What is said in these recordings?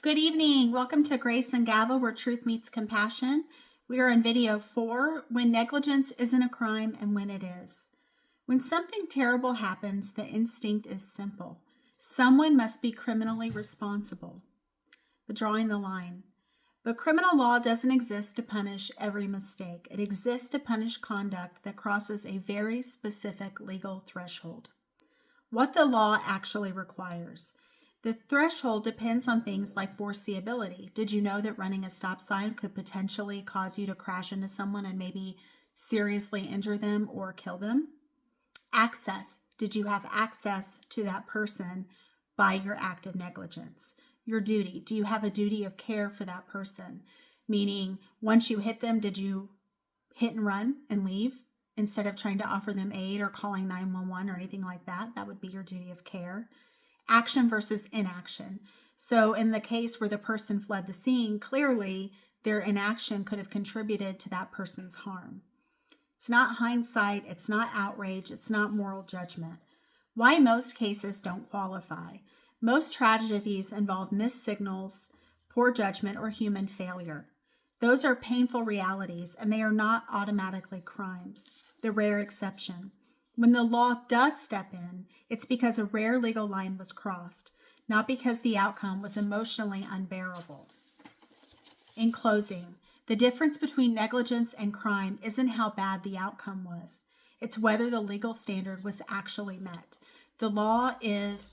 Good evening. Welcome to Grace and Gavel, where truth meets compassion. We are in video 4, when negligence isn't a crime and when it is. When something terrible happens, the instinct is simple. Someone must be criminally responsible. But drawing the line. But criminal law doesn't exist to punish every mistake. It exists to punish conduct that crosses a very specific legal threshold. What the law actually requires. The threshold depends on things like foreseeability. Did you know that running a stop sign could potentially cause you to crash into someone and maybe seriously injure them or kill them? Access. Did you have access to that person by your act of negligence? Your duty. Do you have a duty of care for that person? Meaning, once you hit them, did you hit and run and leave instead of trying to offer them aid or calling 911 or anything like that? That would be your duty of care. Action versus inaction. So in the case where the person fled the scene, clearly their inaction could have contributed to that person's harm. It's not hindsight, it's not outrage, it's not moral judgment. Why most cases don't qualify. Most tragedies involve missed signals, poor judgment, or human failure. Those are painful realities, and they are not automatically crimes. The rare exception. When the law does step in, it's because a rare legal line was crossed, not because the outcome was emotionally unbearable. In closing, the difference between negligence and crime isn't how bad the outcome was. It's whether the legal standard was actually met. The law is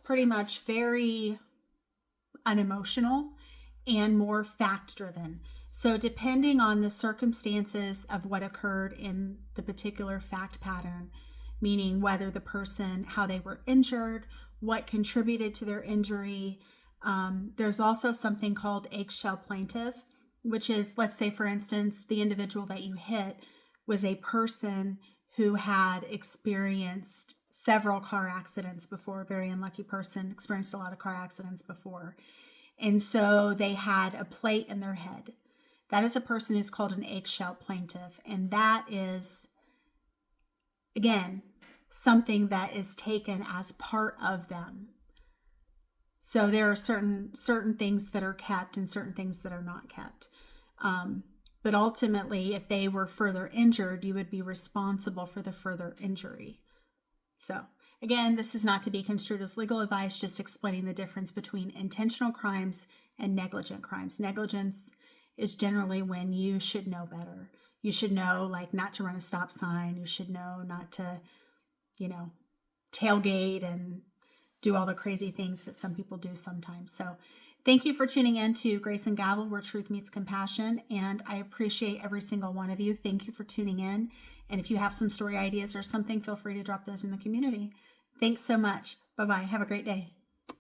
pretty much very unemotional and more fact-driven. So depending on the circumstances of what occurred in the particular fact pattern, meaning whether the person, how they were injured, what contributed to their injury. There's also something called eggshell plaintiff, which is, let's say, for instance, the individual that you hit was a person who had experienced several car accidents before, a very unlucky person, experienced a lot of car accidents before. And so they had a plate in their head. That is a person who's called an eggshell plaintiff. And that is, again, something that is taken as part of them. So there are certain things that are kept and certain things that are not kept. But ultimately, if they were further injured, you would be responsible for the further injury. So again, this is not to be construed as legal advice, just explaining the difference between intentional crimes and negligent crimes. Negligence is generally when you should know better. You should know, like, not to run a stop sign. You should know not to, tailgate and do all the crazy things that some people do sometimes. So thank you for tuning in to Grace and Gavel, where truth meets compassion. And I appreciate every single one of you. Thank you for tuning in. And if you have some story ideas or something, feel free to drop those in the community. Thanks so much. Bye-bye. Have a great day.